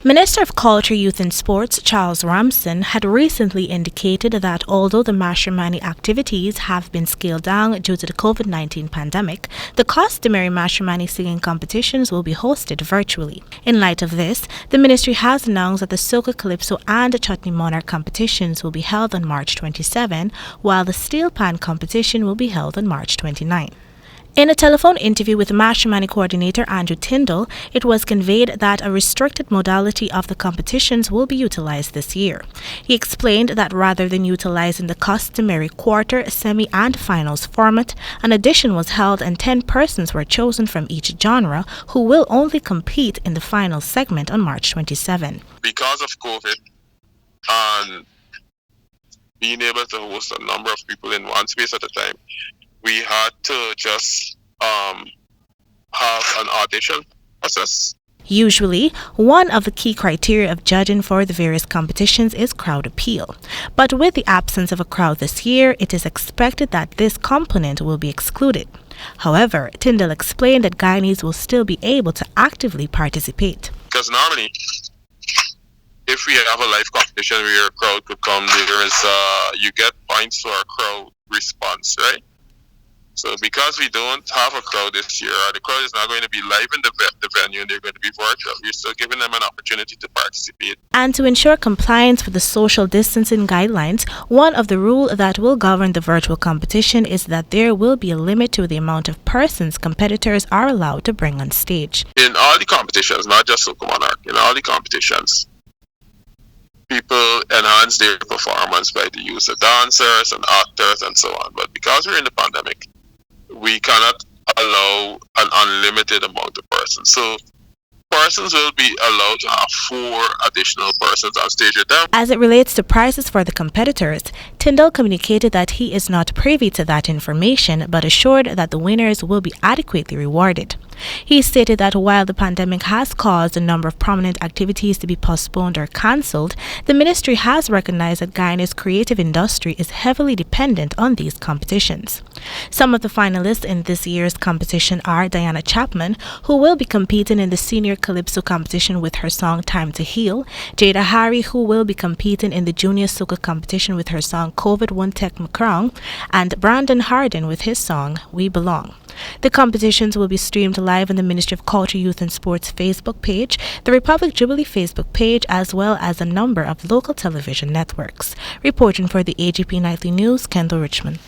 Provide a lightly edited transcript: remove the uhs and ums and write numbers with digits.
Minister of Culture, Youth and Sports Charles Ramson had recently indicated that although the Mashramani activities have been scaled down due to the COVID-19 pandemic, the customary Mashramani singing competitions will be hosted virtually. In light of this, the ministry has announced that the Soca, Calypso and Chutney Monarch competitions will be held on March 27, while the Steel Pan competition will be held on March 29. In a telephone interview with Mashramani coordinator Andrew Tyndall, it was conveyed that a restricted modality of the competitions will be utilized this year. He explained that rather than utilizing the customary quarter, semi and finals format, an audition was held and 10 persons were chosen from each genre who will only compete in the final segment on March 27. Because of COVID and being able to host a number of people in one space at a time, we had to just have an audition process. Usually, one of the key criteria of judging for the various competitions is crowd appeal. But with the absence of a crowd this year, it is expected that this component will be excluded. However, Tyndall explained that Guyanese will still be able to actively participate. Because normally, if we have a live competition where a crowd could come, you get points for a crowd response, right? So because we don't have a crowd this year, the crowd is not going to be live in the venue and they're going to be virtual. We're still giving them an opportunity to participate. And to ensure compliance with the social distancing guidelines, one of the rules that will govern the virtual competition is that there will be a limit to the amount of persons competitors are allowed to bring on stage. In all the competitions, not just Soca Monarch, in all the competitions, people enhance their performance by the use of dancers and actors and so on. But because we're in the pandemic, we cannot allow an unlimited amount of persons. So persons will be allowed to have 4 additional persons on stage with them. As it relates to prizes for the competitors, Tyndall communicated that he is not privy to that information but assured that the winners will be adequately rewarded. He stated that while the pandemic has caused a number of prominent activities to be postponed or cancelled, the ministry has recognized that Guyana's creative industry is heavily dependent on these competitions. Some of the finalists in this year's competition are Diana Chapman, who will be competing in the senior Calypso competition with her song Time to Heal, Jada Harry, who will be competing in the junior Soca competition with her song COVID One Tech Macron, and Brandon Harden with his song We Belong. The competitions will be streamed live on the Ministry of Culture, Youth and Sports Facebook page, the Republic Jubilee Facebook page, as well as a number of local television networks. Reporting for the AGP Nightly News, Kendell Richmond.